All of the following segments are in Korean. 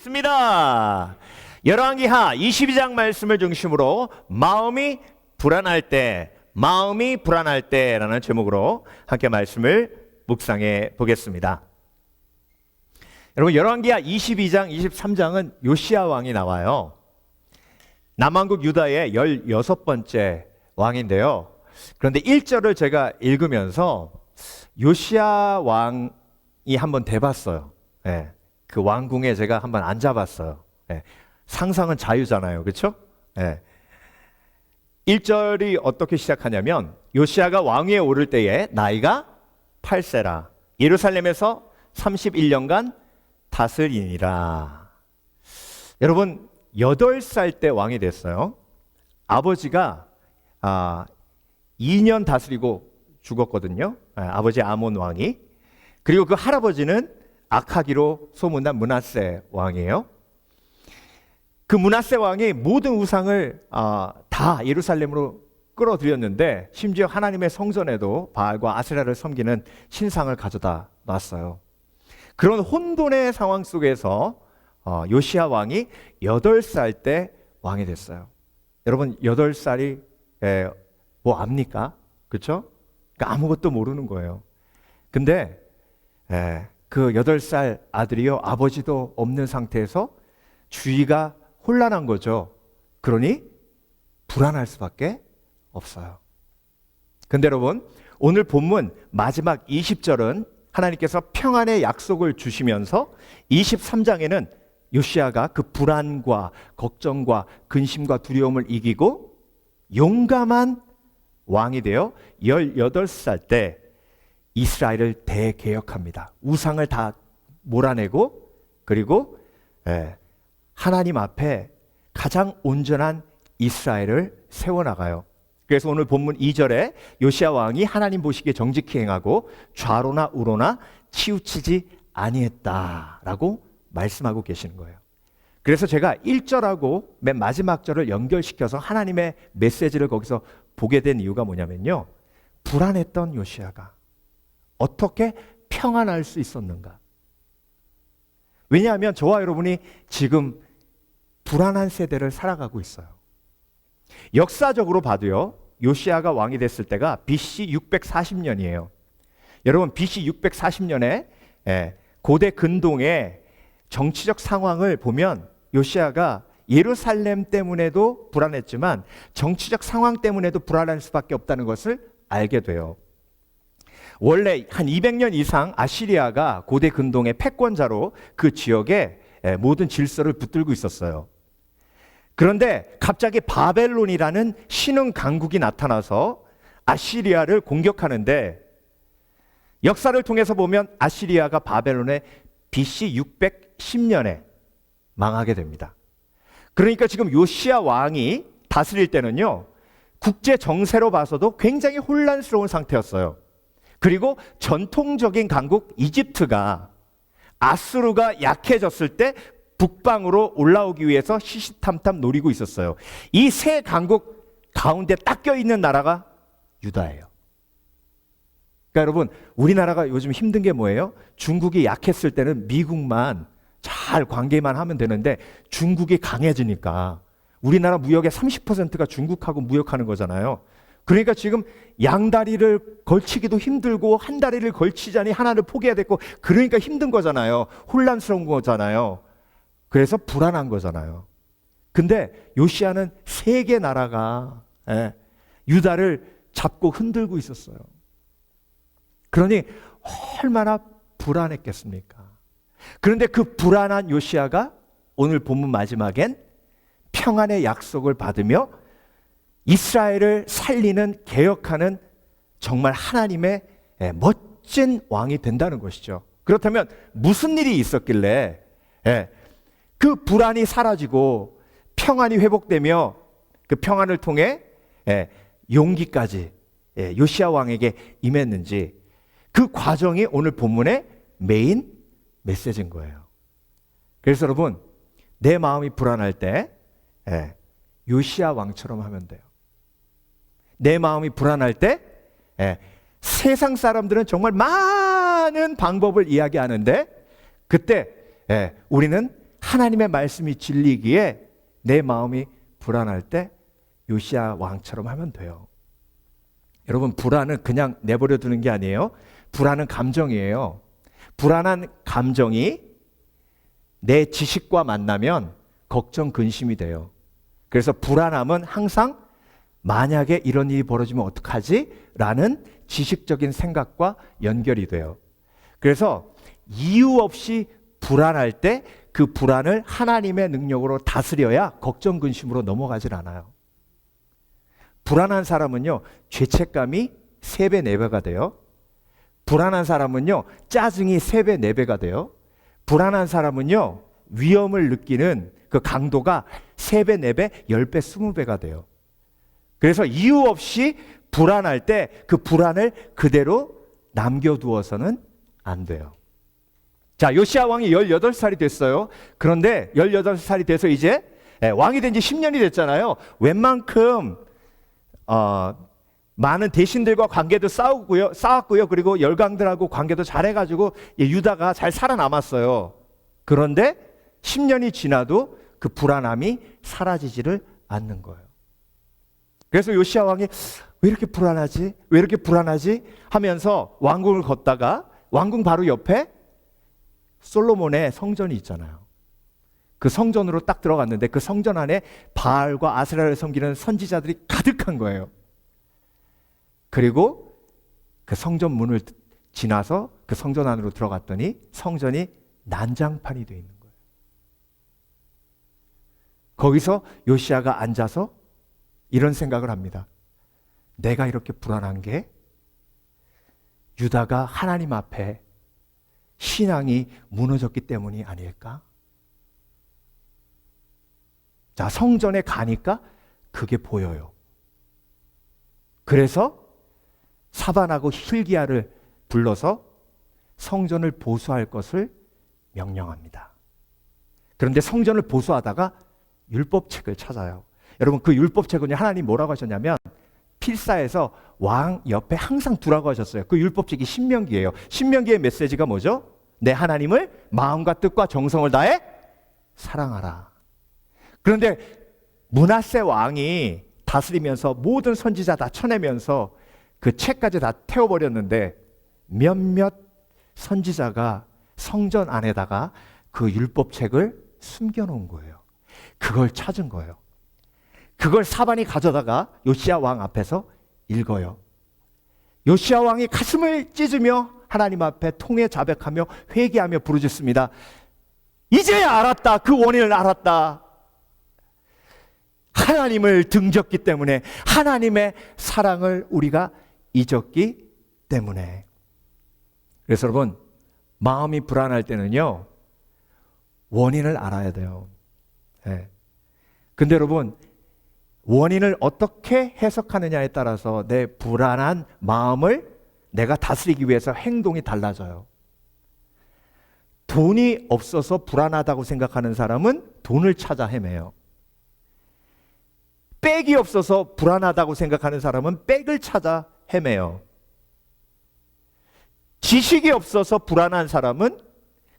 있습니다. 열왕기하 22장 말씀을 중심으로 마음이 불안할 때라는 제목으로 함께 말씀을 묵상해 보겠습니다. 여러분, 열왕기하 22장, 23장은 요시야 왕이 나와요. 남왕국 유다의 16번째 왕인데요. 그런데 1절을 제가 읽으면서 요시야 왕이 한번 돼봤어요. 예, 그 왕궁에 제가 한번 앉아봤어요. 예, 상상은 자유잖아요. 그렇죠? 예. 1절이 어떻게 시작하냐면 요시야가 왕위에 오를 때에 나이가 8세라 예루살렘에서 31년간 다스리니라. 여러분, 8살 때 왕이 됐어요. 아버지가 2년 다스리고 죽었거든요. 아버지 아몬 왕이. 그리고 그 할아버지는 악하기로 소문난 므낫세 왕이에요. 그 므낫세 왕이 모든 우상을 다 예루살렘으로 끌어들였는데 심지어 하나님의 성전에도 바알과 아세라를 섬기는 신상을 가져다 놨어요. 그런 혼돈의 상황 속에서 요시야 왕이 8살 때 왕이 됐어요. 여러분, 8살이 뭐 압니까? 그렇죠? 그러니까 아무것도 모르는 거예요. 근데 그 8살 아들이요, 아버지도 없는 상태에서 주위가 혼란한 거죠. 그러니 불안할 수밖에 없어요. 근데 여러분, 오늘 본문 마지막 20절은 하나님께서 평안의 약속을 주시면서 23장에는 요시야가 그 불안과 걱정과 근심과 두려움을 이기고 용감한 왕이 되어 18살 때 이스라엘을 대개혁합니다. 우상을 다 몰아내고, 그리고 하나님 앞에 가장 온전한 이스라엘을 세워나가요. 그래서 오늘 본문 2절에 요시야 왕이 하나님 보시기에 정직히 행하고 좌로나 우로나 치우치지 아니했다라고 말씀하고 계시는 거예요. 그래서 제가 1절하고 맨 마지막 절을 연결시켜서 하나님의 메시지를 거기서 보게 된 이유가 뭐냐면요, 불안했던 요시야가 어떻게 평안할 수 있었는가. 왜냐하면 저와 여러분이 지금 불안한 세대를 살아가고 있어요. 역사적으로 봐도요, 요시야가 왕이 됐을 때가 BC 640년이에요. 여러분, BC 640년에 고대 근동의 정치적 상황을 보면 요시야가 예루살렘 때문에도 불안했지만 정치적 상황 때문에도 불안할 수밖에 없다는 것을 알게 돼요. 원래 한 200년 이상 아시리아가 고대 근동의 패권자로 그 지역에 모든 질서를 붙들고 있었어요. 그런데 갑자기 바벨론이라는 신흥 강국이 나타나서 아시리아를 공격하는데, 역사를 통해서 보면 아시리아가 바벨론의 BC 610년에 망하게 됩니다. 그러니까 지금 요시야 왕이 다스릴 때는요, 국제 정세로 봐서도 굉장히 혼란스러운 상태였어요. 그리고 전통적인 강국 이집트가 아수르가 약해졌을 때 북방으로 올라오기 위해서 시시탐탐 노리고 있었어요. 이 세 강국 가운데 딱 껴있는 나라가 유다예요. 그러니까 여러분, 우리나라가 요즘 힘든 게 뭐예요? 중국이 약했을 때는 미국만 잘 관계만 하면 되는데 중국이 강해지니까 우리나라 무역의 30%가 중국하고 무역하는 거잖아요. 그러니까 지금 양다리를 걸치기도 힘들고 한 다리를 걸치자니 하나를 포기해야 되고, 그러니까 힘든 거잖아요. 혼란스러운 거잖아요. 그래서 불안한 거잖아요. 근데 요시야는 세 개 나라가 유다를 잡고 흔들고 있었어요. 그러니 얼마나 불안했겠습니까? 그런데 그 불안한 요시야가 오늘 본문 마지막엔 평안의 약속을 받으며 이스라엘을 살리는, 개혁하는 정말 하나님의 멋진 왕이 된다는 것이죠. 그렇다면 무슨 일이 있었길래 그 불안이 사라지고 평안이 회복되며 그 평안을 통해 용기까지 요시야 왕에게 임했는지, 그 과정이 오늘 본문의 메인 메시지인 거예요. 그래서 여러분, 내 마음이 불안할 때 요시야 왕처럼 하면 돼요. 내 마음이 불안할 때 세상 사람들은 정말 많은 방법을 이야기하는데, 그때 우리는 하나님의 말씀이 진리기에 내 마음이 불안할 때 요시야 왕처럼 하면 돼요. 여러분, 불안은 그냥 내버려 두는 게 아니에요. 불안은 감정이에요. 불안한 감정이 내 지식과 만나면 걱정, 근심이 돼요. 그래서 불안함은 항상 만약에 이런 일이 벌어지면 어떡하지? 라는 지식적인 생각과 연결이 돼요. 그래서 이유 없이 불안할 때 그 불안을 하나님의 능력으로 다스려야 걱정, 근심으로 넘어가질 않아요. 불안한 사람은요, 죄책감이 3배, 4배가 돼요. 불안한 사람은요, 짜증이 3배, 4배가 돼요. 불안한 사람은요, 위험을 느끼는 그 강도가 3배, 4배, 10배, 20배가 돼요. 그래서 이유 없이 불안할 때 그 불안을 그대로 남겨두어서는 안 돼요. 자, 요시야 왕이 18살이 됐어요. 그런데 18살이 돼서 이제 왕이 된 지 10년이 됐잖아요. 웬만큼 많은 대신들과 관계도 쌓았고요. 그리고 열강들하고 관계도 잘해가지고 유다가 잘 살아남았어요. 그런데 10년이 지나도 그 불안함이 사라지지를 않는 거예요. 그래서 요시야 왕이 왜 이렇게 불안하지? 왜 이렇게 불안하지? 하면서 왕궁을 걷다가 왕궁 바로 옆에 솔로몬의 성전이 있잖아요. 그 성전으로 딱 들어갔는데 그 성전 안에 바알과 아세라를 섬기는 선지자들이 가득한 거예요. 그리고 그 성전 문을 지나서 그 성전 안으로 들어갔더니 성전이 난장판이 되어 있는 거예요. 거기서 요시야가 앉아서 이런 생각을 합니다. 내가 이렇게 불안한 게 유다가 하나님 앞에 신앙이 무너졌기 때문이 아닐까? 자, 성전에 가니까 그게 보여요. 그래서 사반하고 hil기야를 불러서 성전을 보수할 것을 명령합니다. 그런데 성전을 보수하다가 율법책을 찾아요. 여러분, 그 율법책은 하나님 뭐라고 하셨냐면 필사에서 왕 옆에 항상 두라고 하셨어요. 그 율법책이 신명기예요. 신명기의 메시지가 뭐죠? 내 하나님을 마음과 뜻과 정성을 다해 사랑하라. 그런데 므낫세 왕이 다스리면서 모든 선지자 다 쳐내면서 그 책까지 다 태워버렸는데 몇몇 선지자가 성전 안에다가 그 율법책을 숨겨놓은 거예요. 그걸 찾은 거예요. 그걸 사반이 가져다가 요시야 왕 앞에서 읽어요. 요시야 왕이 가슴을 찢으며 하나님 앞에 통해 자백하며 회개하며 부르짖습니다. 이제야 알았다. 그 원인을 알았다. 하나님을 등졌기 때문에, 하나님의 사랑을 우리가 잊었기 때문에. 그래서 여러분, 마음이 불안할 때는요, 원인을 알아야 돼요. 네. 근데 여러분, 원인을 어떻게 해석하느냐에 따라서 내 불안한 마음을 내가 다스리기 위해서 행동이 달라져요. 돈이 없어서 불안하다고 생각하는 사람은 돈을 찾아 헤매요. 백이 없어서 불안하다고 생각하는 사람은 백을 찾아 헤매요. 지식이 없어서 불안한 사람은,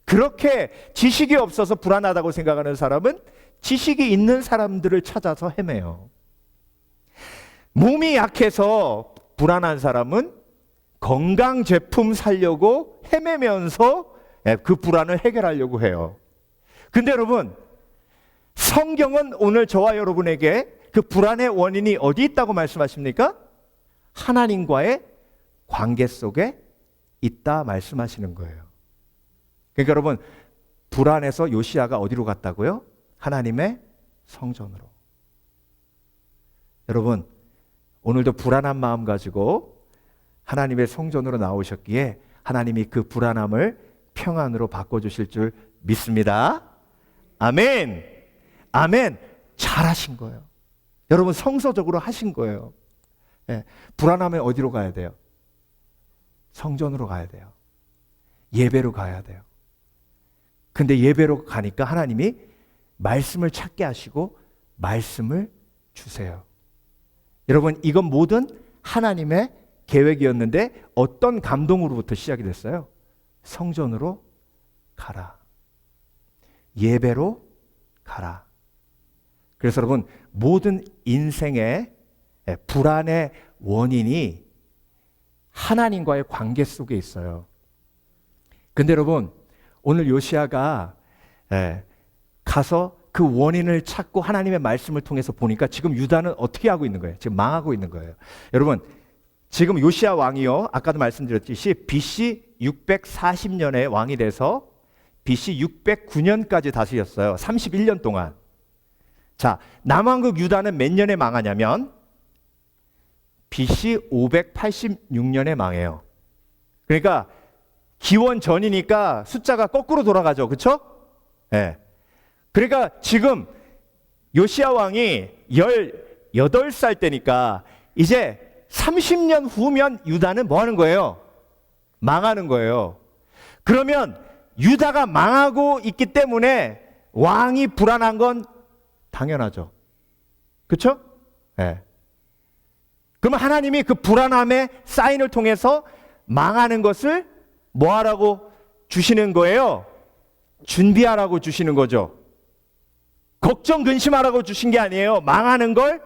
그렇게 지식이 없어서 불안하다고 생각하는 사람은 지식이 있는 사람들을 찾아서 헤매요. 몸이 약해서 불안한 사람은 건강 제품 사려고 헤매면서 그 불안을 해결하려고 해요. 근데 여러분, 성경은 오늘 저와 여러분에게 그 불안의 원인이 어디 있다고 말씀하십니까? 하나님과의 관계 속에 있다 말씀하시는 거예요. 그러니까 여러분, 불안해서 요시야가 어디로 갔다고요? 하나님의 성전으로. 여러분, 오늘도 불안한 마음 가지고 하나님의 성전으로 나오셨기에 하나님이 그 불안함을 평안으로 바꿔주실 줄 믿습니다. 아멘. 아멘. 잘하신 거예요. 여러분, 성서적으로 하신 거예요. 네. 불안하면 어디로 가야 돼요? 성전으로 가야 돼요. 예배로 가야 돼요. 근데 예배로 가니까 하나님이 말씀을 찾게 하시고 말씀을 주세요. 여러분, 이건 모든 하나님의 계획이었는데 어떤 감동으로부터 시작이 됐어요? 성전으로 가라. 예배로 가라. 그래서 여러분, 모든 인생의 불안의 원인이 하나님과의 관계 속에 있어요. 근데 여러분, 오늘 요시야가 가서 그 원인을 찾고 하나님의 말씀을 통해서 보니까 지금 유다는 어떻게 하고 있는 거예요? 지금 망하고 있는 거예요. 여러분, 지금 요시야 왕이요, 아까도 말씀드렸듯이 BC 640년에 왕이 돼서 BC 609년까지 다스렸어요. 31년 동안. 자, 남왕국 유다는 몇 년에 망하냐면 BC 586년에 망해요. 그러니까 기원 전이니까 숫자가 거꾸로 돌아가죠. 그렇죠? 네. 그러니까 지금 요시야 왕이 18살 때니까 이제 30년 후면 유다는 뭐 하는 거예요? 망하는 거예요. 그러면 유다가 망하고 있기 때문에 왕이 불안한 건 당연하죠. 그렇죠? 네. 그러면 하나님이 그 불안함의 사인을 통해서 망하는 것을 뭐 하라고 주시는 거예요? 준비하라고 주시는 거죠. 걱정 근심하라고 주신 게 아니에요. 망하는 걸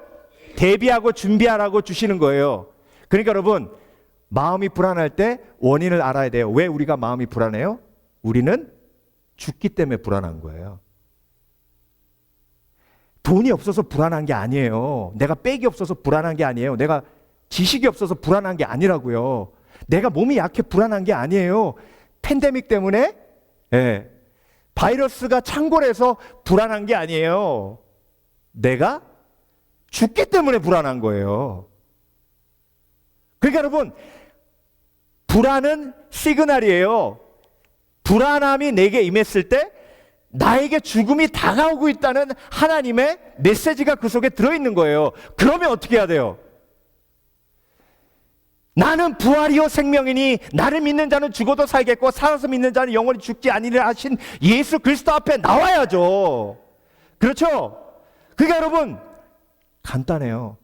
대비하고 준비하라고 주시는 거예요. 그러니까 여러분, 마음이 불안할 때 원인을 알아야 돼요. 왜 우리가 마음이 불안해요? 우리는 죽기 때문에 불안한 거예요. 돈이 없어서 불안한 게 아니에요. 내가 빽이 없어서 불안한 게 아니에요. 내가 지식이 없어서 불안한 게 아니라고요. 내가 몸이 약해 불안한 게 아니에요. 팬데믹 때문에 바이러스가 창궐해서 불안한 게 아니에요. 내가 죽기 때문에 불안한 거예요. 그러니까 여러분, 불안은 시그널이에요. 불안함이 내게 임했을 때 나에게 죽음이 다가오고 있다는 하나님의 메시지가 그 속에 들어있는 거예요. 그러면 어떻게 해야 돼요? 나는 부활이요 생명이니 나를 믿는 자는 죽어도 살겠고 살아서 믿는 자는 영원히 죽지 아니라 하신 예수 그리스도 앞에 나와야죠. 그렇죠? 그러니까 여러분, 간단해요.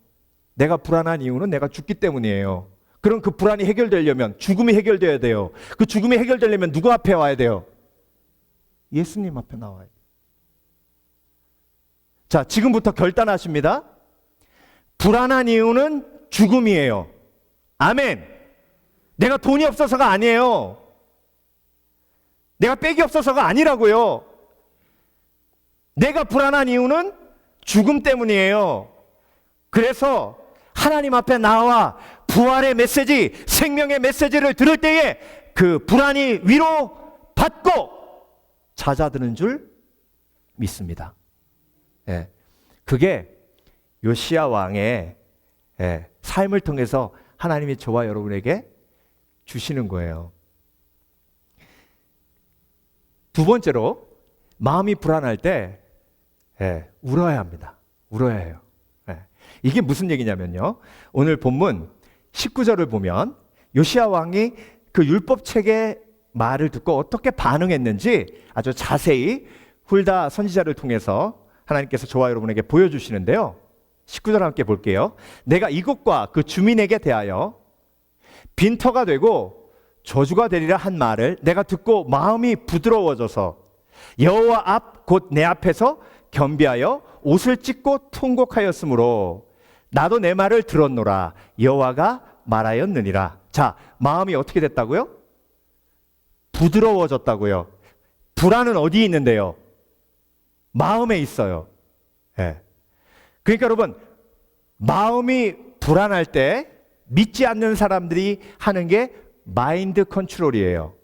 내가 불안한 이유는 내가 죽기 때문이에요. 그럼 그 불안이 해결되려면 죽음이 해결돼야 돼요. 그 죽음이 해결되려면 누구 앞에 와야 돼요? 예수님 앞에 나와야 돼요. 자, 지금부터 결단하십니다. 불안한 이유는 죽음이에요. 아멘. 내가 돈이 없어서가 아니에요. 내가 빽이 없어서가 아니라고요. 내가 불안한 이유는 죽음 때문이에요. 그래서 하나님 앞에 나와 부활의 메시지, 생명의 메시지를 들을 때에 그 불안이 위로받고 잦아드는 줄 믿습니다. 그게 요시야 왕의 삶을 통해서 하나님이 저와 여러분에게 주시는 거예요. 두 번째로, 마음이 불안할 때 울어야 합니다. 울어야 해요. 이게 무슨 얘기냐면요, 오늘 본문 19절을 보면 요시야 왕이 그 율법책의 말을 듣고 어떻게 반응했는지 아주 자세히 훌다 선지자를 통해서 하나님께서 저와 여러분에게 보여주시는데요. 19절 함께 볼게요. 내가 이곳과 그 주민에게 대하여 빈터가 되고 저주가 되리라 한 말을 내가 듣고 마음이 부드러워져서 여호와 앞 곧 내 앞에서 겸비하여 옷을 찢고 통곡하였으므로 나도 내 말을 들었노라. 여호와가 말하였느니라. 자, 마음이 어떻게 됐다고요? 부드러워졌다고요. 불안은 어디에 있는데요? 마음에 있어요. 그러니까 여러분, 마음이 불안할 때 믿지 않는 사람들이 하는 게 마인드 컨트롤이에요.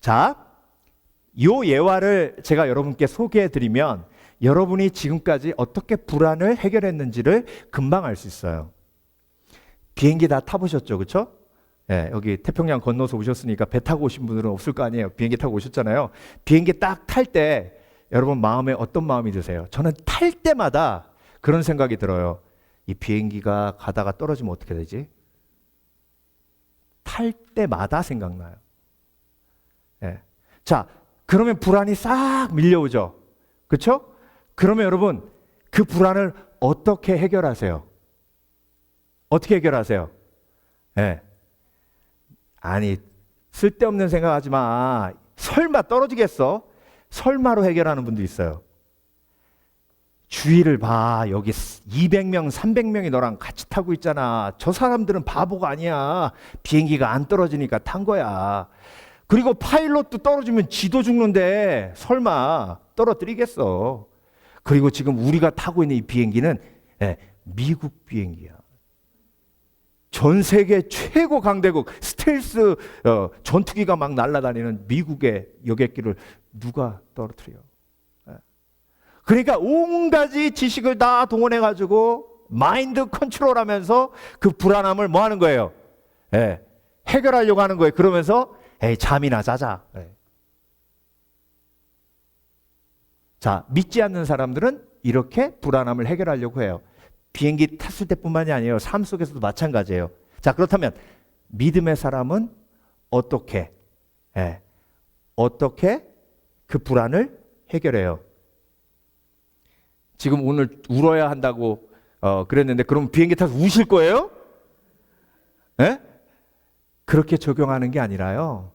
자, 요 예화를 제가 여러분께 소개해 드리면 여러분이 지금까지 어떻게 불안을 해결했는지를 금방 알 수 있어요. 비행기 다 타보셨죠? 그렇죠? 여기 태평양 건너서 오셨으니까 배 타고 오신 분들은 없을 거 아니에요. 비행기 타고 오셨잖아요. 비행기 딱 탈 때 여러분 마음에 어떤 마음이 드세요? 저는 탈 때마다 그런 생각이 들어요. 이 비행기가 가다가 떨어지면 어떻게 되지? 탈 때마다 생각나요. 자, 그러면 불안이 싹 밀려오죠. 그렇죠? 그러면 여러분, 그 불안을 어떻게 해결하세요? 어떻게 해결하세요? 아니, 쓸데없는 생각하지 마. 설마 떨어지겠어? 설마로 해결하는 분도 있어요. 주위를 봐. 여기 200명, 300명이 너랑 같이 타고 있잖아. 저 사람들은 바보가 아니야. 비행기가 안 떨어지니까 탄 거야. 그리고 파일럿도 떨어지면 지도 죽는데 설마 떨어뜨리겠어. 그리고 지금 우리가 타고 있는 이 비행기는 미국 비행기야. 전 세계 최고 강대국 스텔스 전투기가 막 날아다니는 미국의 여객기를 누가 떨어뜨려? 그러니까 온 가지 지식을 다 동원해 가지고 마인드 컨트롤하면서 그 불안함을 뭐 하는 거예요? 해결하려고 하는 거예요. 그러면서 잠이나 자자. 자, 믿지 않는 사람들은 이렇게 불안함을 해결하려고 해요. 비행기 탔을 때뿐만이 아니에요. 삶 속에서도 마찬가지예요. 자, 그렇다면 믿음의 사람은 어떻게 그 불안을 해결해요? 지금 오늘 울어야 한다고 그랬는데 그럼 비행기 타서 우실 거예요? 그렇게 적용하는 게 아니라요.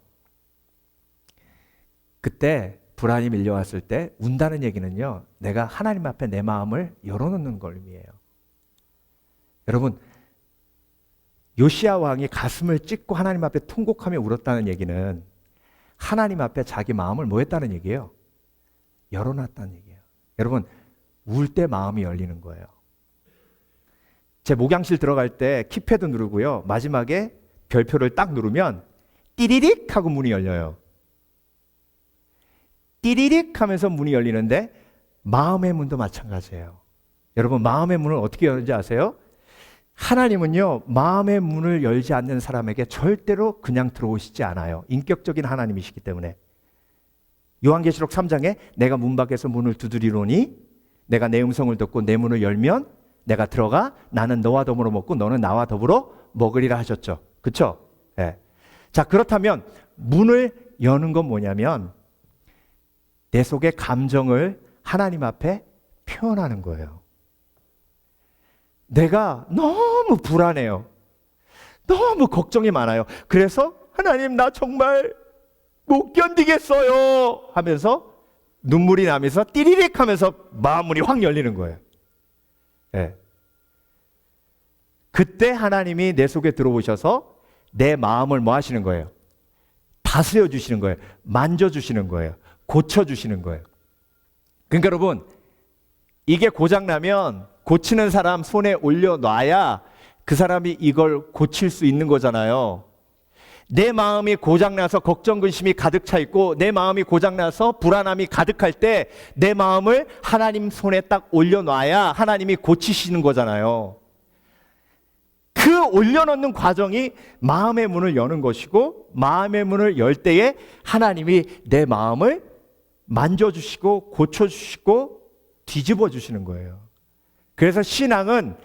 그때 불안이 밀려왔을 때 운다는 얘기는요, 내가 하나님 앞에 내 마음을 열어놓는 걸 의미해요. 여러분, 요시야 왕이 가슴을 찢고 하나님 앞에 통곡하며 울었다는 얘기는 하나님 앞에 자기 마음을 뭐 했다는 얘기예요? 열어놨다는 얘기예요. 여러분, 울 때 마음이 열리는 거예요. 제 목양실 들어갈 때 키패드 누르고요, 마지막에 별표를 딱 누르면 띠리릭 하고 문이 열려요. 띠리릭 하면서 문이 열리는데 마음의 문도 마찬가지예요. 여러분, 마음의 문을 어떻게 여는지 아세요? 하나님은요, 마음의 문을 열지 않는 사람에게 절대로 그냥 들어오시지 않아요. 인격적인 하나님이시기 때문에. 요한계시록 3장에 내가 문 밖에서 문을 두드리노니 내가 내 음성을 듣고 내 문을 열면 내가 들어가 나는 너와 더불어 먹고 너는 나와 더불어 먹으리라 하셨죠. 그렇죠? 자, 그렇다면 문을 여는 건 뭐냐면 내 속의 감정을 하나님 앞에 표현하는 거예요. 내가 너무 불안해요. 너무 걱정이 많아요. 그래서 하나님, 나 정말 못 견디겠어요 하면서 눈물이 나면서 띠리릭 하면서 마음문이 확 열리는 거예요. 그때 하나님이 내 속에 들어오셔서 내 마음을 뭐 하시는 거예요? 다스려 주시는 거예요. 만져 주시는 거예요. 고쳐 주시는 거예요. 그러니까 여러분, 이게 고장나면 고치는 사람 손에 올려놔야 그 사람이 이걸 고칠 수 있는 거잖아요. 내 마음이 고장나서 걱정, 근심이 가득 차 있고 내 마음이 고장나서 불안함이 가득할 때 내 마음을 하나님 손에 딱 올려놔야 하나님이 고치시는 거잖아요. 그 올려놓는 과정이 마음의 문을 여는 것이고, 마음의 문을 열 때에 하나님이 내 마음을 만져주시고 고쳐주시고 뒤집어 주시는 거예요. 그래서 신앙은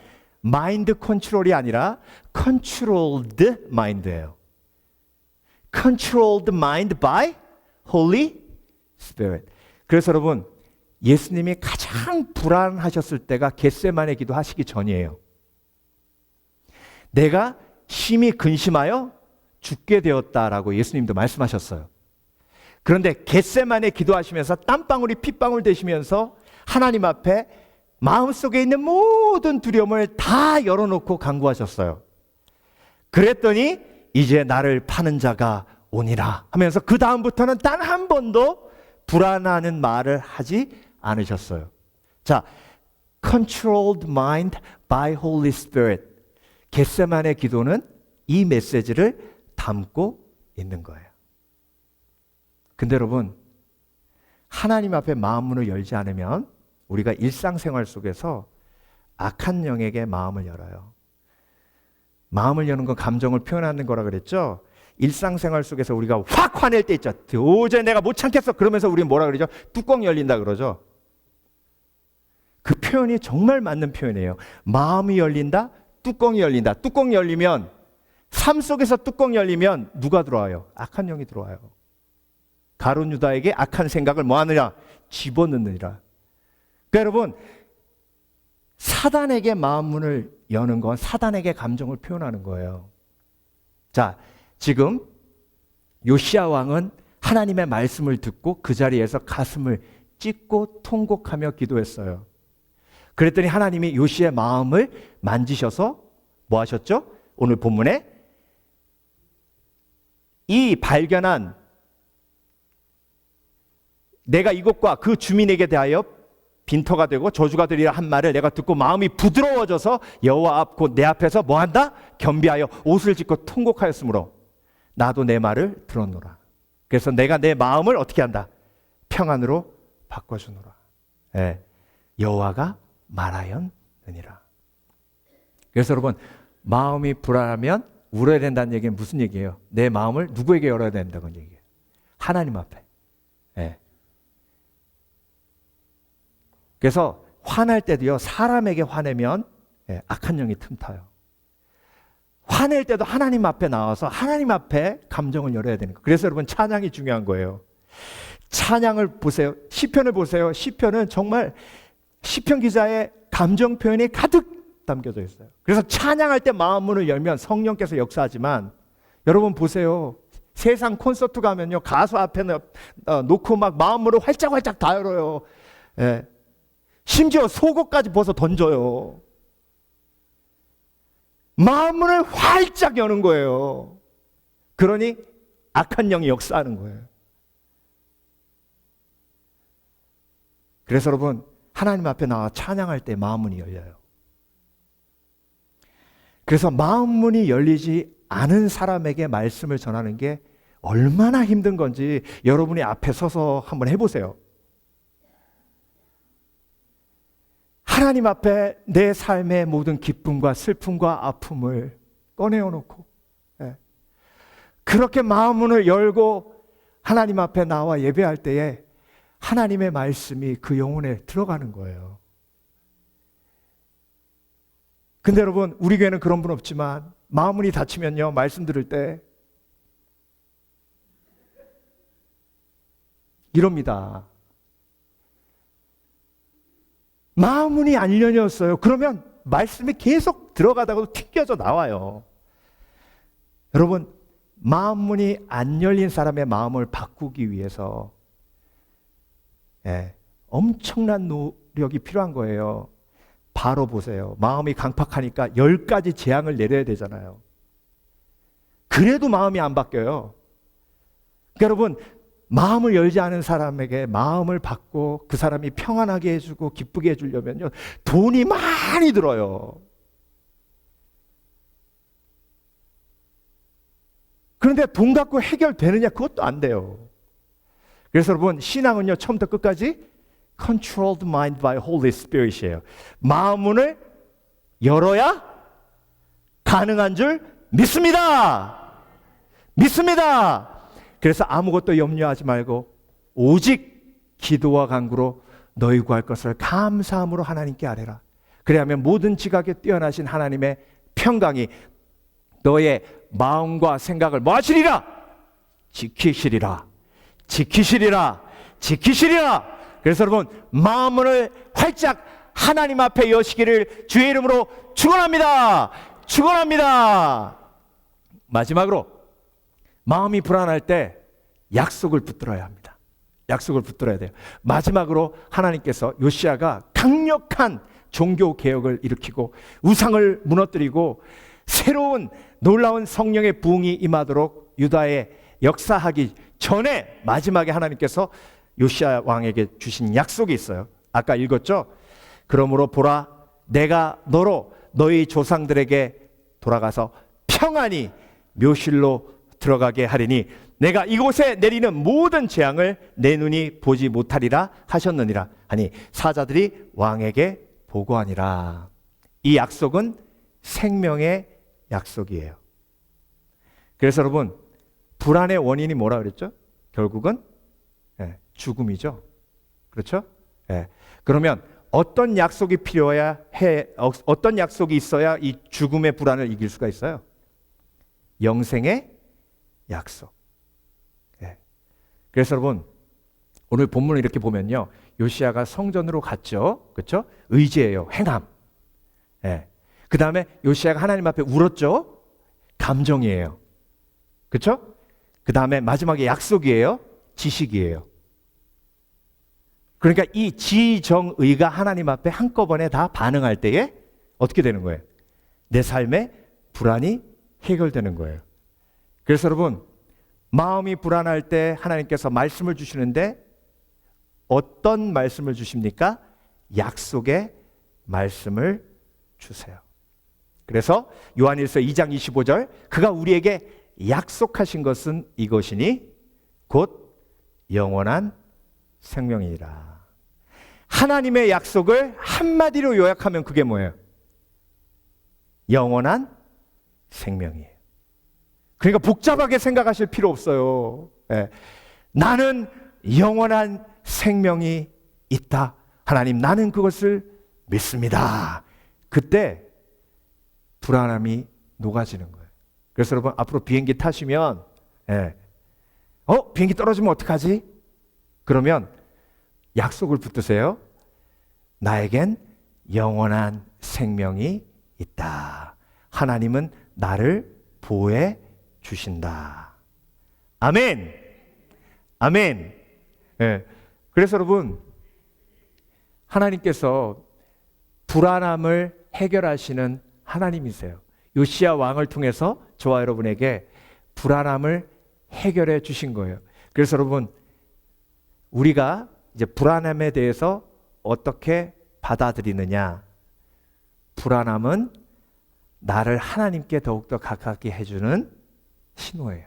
마인드 컨트롤이 아니라 controlled mind예요. controlled mind by Holy Spirit. 그래서 여러분, 예수님이 가장 불안하셨을 때가 겟세마네 기도 하시기 전이에요. 내가 심히 근심하여 죽게 되었다라고 예수님도 말씀하셨어요. 그런데 겟세마네 기도하시면서 땀방울이 핏방울 되시면서 하나님 앞에 마음속에 있는 모든 두려움을 다 열어놓고 간구하셨어요. 그랬더니 이제 나를 파는 자가 오니라 하면서 그 다음부터는 단 한 번도 불안하는 말을 하지 않으셨어요. 자, controlled mind by Holy Spirit. 겟세마네 기도는 이 메시지를 담고 있는 거예요. 근데 여러분, 하나님 앞에 마음문을 열지 않으면 우리가 일상생활 속에서 악한 영에게 마음을 열어요. 마음을 여는 건 감정을 표현하는 거라 그랬죠. 일상생활 속에서 우리가 확 화낼 때 있죠. 도저히 내가 못 참겠어. 그러면서 우리는 뭐라 그러죠? 뚜껑 열린다 그러죠. 그 표현이 정말 맞는 표현이에요. 마음이 열린다, 뚜껑이 열린다. 뚜껑이 열리면, 삶 속에서 뚜껑이 열리면 누가 들어와요? 악한 영이 들어와요. 가룟 유다에게 악한 생각을 뭐 하느냐? 집어넣느니라. 그러니까 여러분, 사단에게 마음문을 여는 건 사단에게 감정을 표현하는 거예요. 자, 지금 요시야 왕은 하나님의 말씀을 듣고 그 자리에서 가슴을 찢고 통곡하며 기도했어요. 그랬더니 하나님이 요시의 마음을 만지셔서 뭐 하셨죠? 오늘 본문에 이 발견한 내가 이곳과 그 주민에게 대하여 빈터가 되고 저주가 되리라 한 말을 내가 듣고 마음이 부드러워져서 여호와 앞 곧 내 앞에서 뭐한다? 겸비하여 옷을 찢고 통곡하였으므로 나도 내 말을 들었노라. 그래서 내가 내 마음을 어떻게 한다? 평안으로 바꿔주노라. 예, 여호와가 말하였느니라. 그래서 여러분, 마음이 불안하면 울어야 된다는 얘기는 무슨 얘기예요? 내 마음을 누구에게 열어야 된다는 얘기예요? 하나님 앞에. 예. 그래서 화날 때도요, 사람에게 화내면 악한 영이 틈타요. 화낼 때도 하나님 앞에 나와서 하나님 앞에 감정을 열어야 되는 거예요. 그래서 여러분, 찬양이 중요한 거예요. 찬양을 보세요. 시편을 보세요. 시편은 정말 시편 기자의 감정 표현이 가득 담겨져 있어요. 그래서 찬양할 때 마음 문을 열면 성령께서 역사하지만, 여러분 보세요. 세상 콘서트 가면요, 가수 앞에 놓고 막 마음 문을 활짝활짝 다 열어요. 예. 심지어 속옷까지 벗어 던져요. 마음 문을 활짝 여는 거예요. 그러니 악한 영이 역사하는 거예요. 그래서 여러분, 하나님 앞에 나와 찬양할 때 마음 문이 열려요. 그래서 마음 문이 열리지 않은 사람에게 말씀을 전하는 게 얼마나 힘든 건지 여러분이 앞에 서서 한번 해보세요. 하나님 앞에 내 삶의 모든 기쁨과 슬픔과 아픔을 꺼내어 놓고, 그렇게 마음 문을 열고 하나님 앞에 나와 예배할 때에 하나님의 말씀이 그 영혼에 들어가는 거예요. 근데 여러분, 우리 교회는 그런 분 없지만 마음 문이 닫히면요, 말씀 들을 때 이럽니다. 마음 문이 안 열렸어요. 그러면 말씀이 계속 들어가다가도 튕겨져 나와요. 여러분, 마음 문이 안 열린 사람의 마음을 바꾸기 위해서 엄청난 노력이 필요한 거예요. 바로 보세요. 마음이 강팍하니까 10가지 재앙을 내려야 되잖아요. 그래도 마음이 안 바뀌어요. 그러니까 여러분, 마음을 열지 않은 사람에게 마음을 받고 그 사람이 평안하게 해주고 기쁘게 해주려면요, 돈이 많이 들어요. 그런데 돈 갖고 해결되느냐? 그것도 안 돼요. 그래서 여러분, 신앙은요, 처음부터 끝까지 controlled mind by Holy Spirit이에요. 마음 문을 열어야 가능한 줄 믿습니다. 믿습니다. 그래서 아무것도 염려하지 말고 오직 기도와 간구로 너희 구할 것을 감사함으로 하나님께 아뢰라. 그래야면 모든 지각에 뛰어나신 하나님의 평강이 너의 마음과 생각을 뭐 하시리라? 지키시리라. 지키시리라. 지키시리라. 그래서 여러분, 마음을 활짝 하나님 앞에 여시기를 주의 이름으로 축원합니다. 축원합니다. 마지막으로, 마음이 불안할 때 약속을 붙들어야 합니다. 약속을 붙들어야 돼요. 마지막으로 하나님께서 요시야가 강력한 종교 개혁을 일으키고 우상을 무너뜨리고 새로운 놀라운 성령의 부흥이 임하도록 유다에 역사하기 전에 마지막에 하나님께서 요시야 왕에게 주신 약속이 있어요. 아까 읽었죠? 그러므로 보라, 내가 너로 너희 조상들에게 돌아가서 평안히 묘실로 들어가게 하리니 내가 이곳에 내리는 모든 재앙을 내 눈이 보지 못하리라 하셨느니라 하니 사자들이 왕에게 보고하니라. 이 약속은 생명의 약속이에요. 그래서 여러분, 불안의 원인이 뭐라 그랬죠? 결국은 죽음이죠. 그렇죠? 그러면 어떤 약속이 필요해야 해? 어떤 약속이 있어야 이 죽음의 불안을 이길 수가 있어요? 영생의 약속. 그래서 여러분, 오늘 본문을 이렇게 보면요, 요시야가 성전으로 갔죠. 그렇죠? 의지예요. 행함. 그 다음에 요시야가 하나님 앞에 울었죠. 감정이에요. 그렇죠? 그 다음에 마지막에 약속이에요. 지식이에요. 그러니까 이 지정의가 하나님 앞에 한꺼번에 다 반응할 때에 어떻게 되는 거예요? 내 삶의 불안이 해결되는 거예요. 그래서 여러분, 마음이 불안할 때 하나님께서 말씀을 주시는데 어떤 말씀을 주십니까? 약속의 말씀을 주세요. 그래서 요한일서 2장 25절, 그가 우리에게 약속하신 것은 이것이니 곧 영원한 생명이니라. 하나님의 약속을 한마디로 요약하면 그게 뭐예요? 영원한 생명이에요. 그러니까 복잡하게 생각하실 필요 없어요. 예. 나는 영원한 생명이 있다. 하나님, 나는 그것을 믿습니다. 그때 불안함이 녹아지는 거예요. 그래서 여러분, 앞으로 비행기 타시면 비행기 떨어지면 어떡하지? 그러면 약속을 붙드세요. 나에겐 영원한 생명이 있다. 하나님은 나를 보호해 주신다. 아멘. 아멘. 그래서 여러분, 하나님께서 불안함을 해결하시는 하나님이세요. 요시야 왕을 통해서 저와 여러분에게 불안함을 해결해 주신 거예요. 그래서 여러분, 우리가 이제 불안함에 대해서 어떻게 받아들이느냐? 불안함은 나를 하나님께 더욱더 가깝게 해주는 신호예요.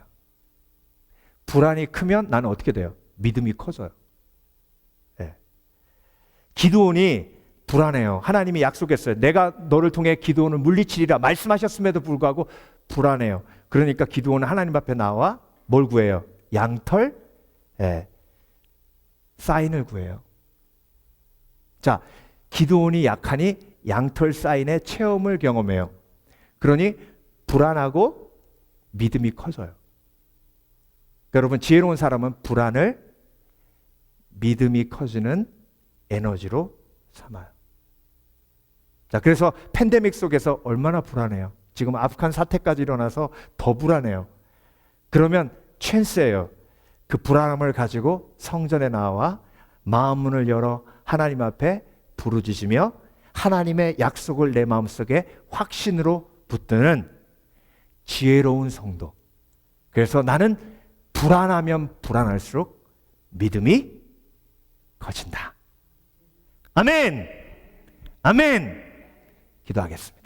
불안이 크면 나는 어떻게 돼요? 믿음이 커져요. 기드온이 불안해요. 하나님이 약속했어요. 내가 너를 통해 기드온을 물리치리라 말씀하셨음에도 불구하고 불안해요. 그러니까 기드온은 하나님 앞에 나와 뭘 구해요? 양털 사인을 구해요. 자, 기드온이 약하니 양털 사인의 체험을 경험해요. 그러니 불안하고 믿음이 커져요. 그러니까 여러분, 지혜로운 사람은 불안을 믿음이 커지는 에너지로 삼아요. 자, 그래서 팬데믹 속에서 얼마나 불안해요. 지금 아프간 사태까지 일어나서 더 불안해요. 그러면 찬스예요. 그 불안함을 가지고 성전에 나와 마음 문을 열어 하나님 앞에 부르짖으며 하나님의 약속을 내 마음속에 확신으로 붙드는 지혜로운 성도. 그래서 나는 불안하면 불안할수록 믿음이 커진다. 아멘! 아멘! 기도하겠습니다.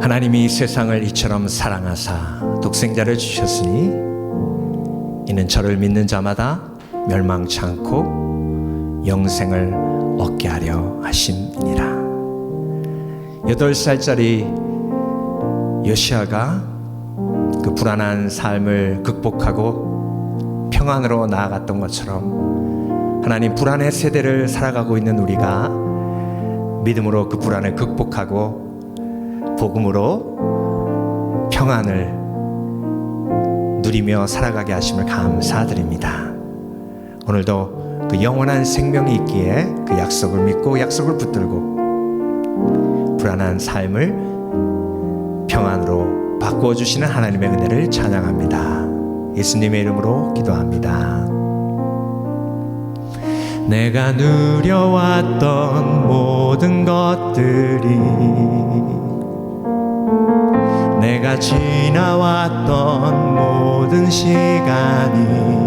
하나님이 세상을 이처럼 사랑하사 독생자를 주셨으니 이는 저를 믿는 자마다 멸망치 않고 영생을 얻게 하려 하심이니라. 8살짜리 요시아가 그 불안한 삶을 극복하고 평안으로 나아갔던 것처럼 하나님, 불안의 세대를 살아가고 있는 우리가 믿음으로 그 불안을 극복하고 복음으로 평안을 누리며 살아가게 하심을 감사드립니다. 오늘도 그 영원한 생명이 있기에 그 약속을 믿고 약속을 붙들고 불안한 삶을 평안으로 바꾸어 주시는 하나님의 은혜를 찬양합니다. 예수님의 이름으로 기도합니다. 내가 누려왔던 모든 것들이, 내가 지나왔던 모든 시간이,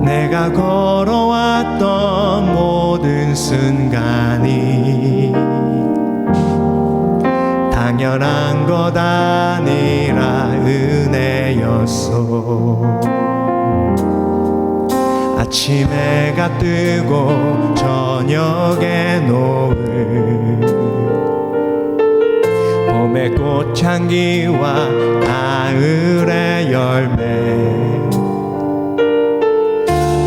내가 걸어왔던 모든 순간이 당연한 것 아니라 은혜였소. 아침에 해가 뜨고 저녁에 노을, 봄의 꽃향기와 가을의 열매,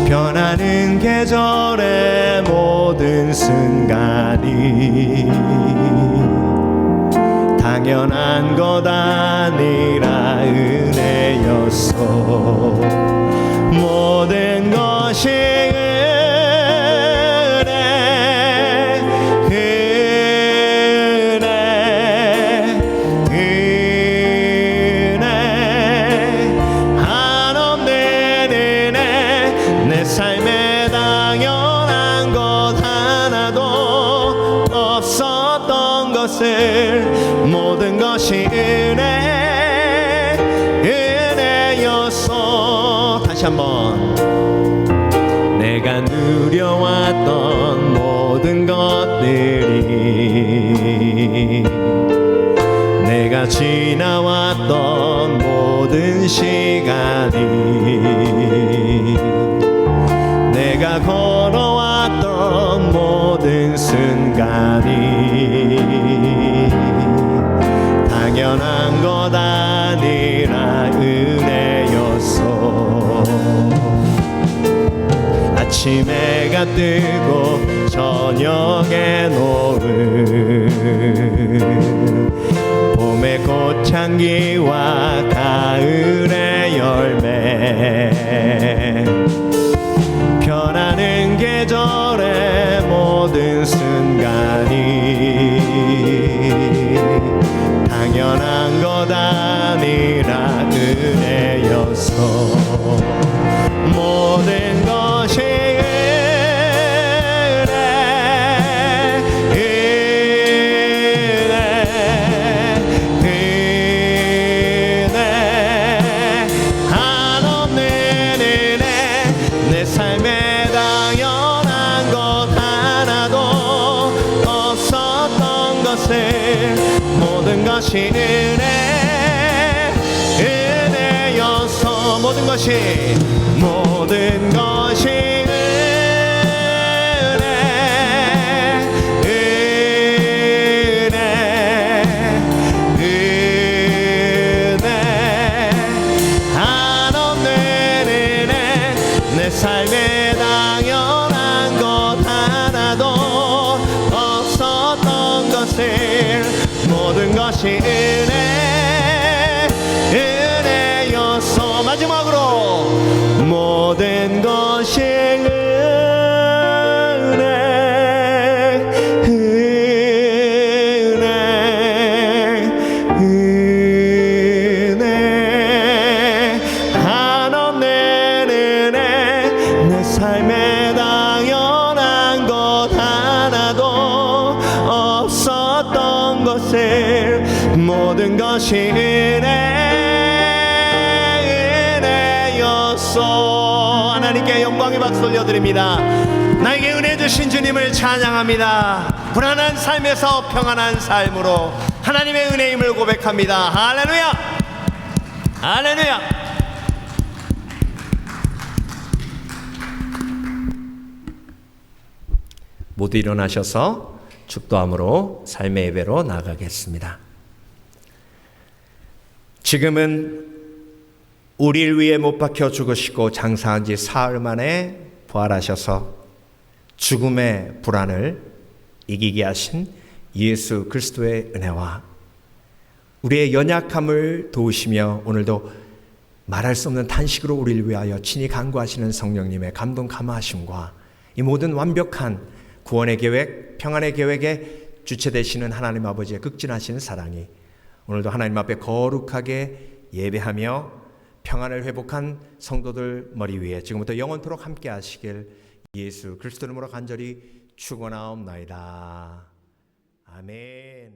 변하는 계절의 모든 순간이 당연한 것 아니라 은혜였소. 모든 것이 은혜, 것을 모든 것이 은혜였소. 다시 한번. 내가 누려왔던 모든 것들이, 내가 지나왔던 모든 시간이, 내가 걸어왔던 모든 순간이 당연한 것 아니라 은혜였소. 아침 해가 뜨고 저녁에 노을, 봄의 꽃향기와 가을의 열매, 변하는 계절의 모든 순간이 당연한 것 아니라 은혜였어. 모든 것이 모든 것이 은혜였소. 모든 것이 은혜 한없는 은혜. 내 삶에 당연한 것 하나도 없었던 것을 모든 것이 은혜였소. 마지막으로 모든 것이 은혜 한없는 은혜. 내 삶에 당연한 것 하나도 없었던 것을 모든 것이 은혜였소. 하나님께 영광의 박수 올려드립니다. 나에게 은혜 주신 주님을 찬양합니다. 불안한 삶에서 평안한 삶으로 하나님의 은혜임을 고백합니다. 할렐루야, 할렐루야. 모두 일어나셔서 축도함으로 삶의 예배로 나가겠습니다. 지금은 우리를 위해 못 박혀 죽으시고 장사한 지 사흘 만에 부활하셔서 죽음의 불안을 이기게 하신 예수 그리스도의 은혜와 우리의 연약함을 도우시며 오늘도 말할 수 없는 탄식으로 우리를 위하여 친히 간구하시는 성령님의 감동 감화하심과 이 모든 완벽한 구원의 계획, 평안의 계획에 주체되시는 하나님 아버지의 극진하신 사랑이 오늘도 하나님 앞에 거룩하게 예배하며 평안을 회복한 성도들 머리 위에 지금부터 영원토록 함께 하시길 예수 그리스도 이름으로 간절히 축원하옵나이다. 아멘.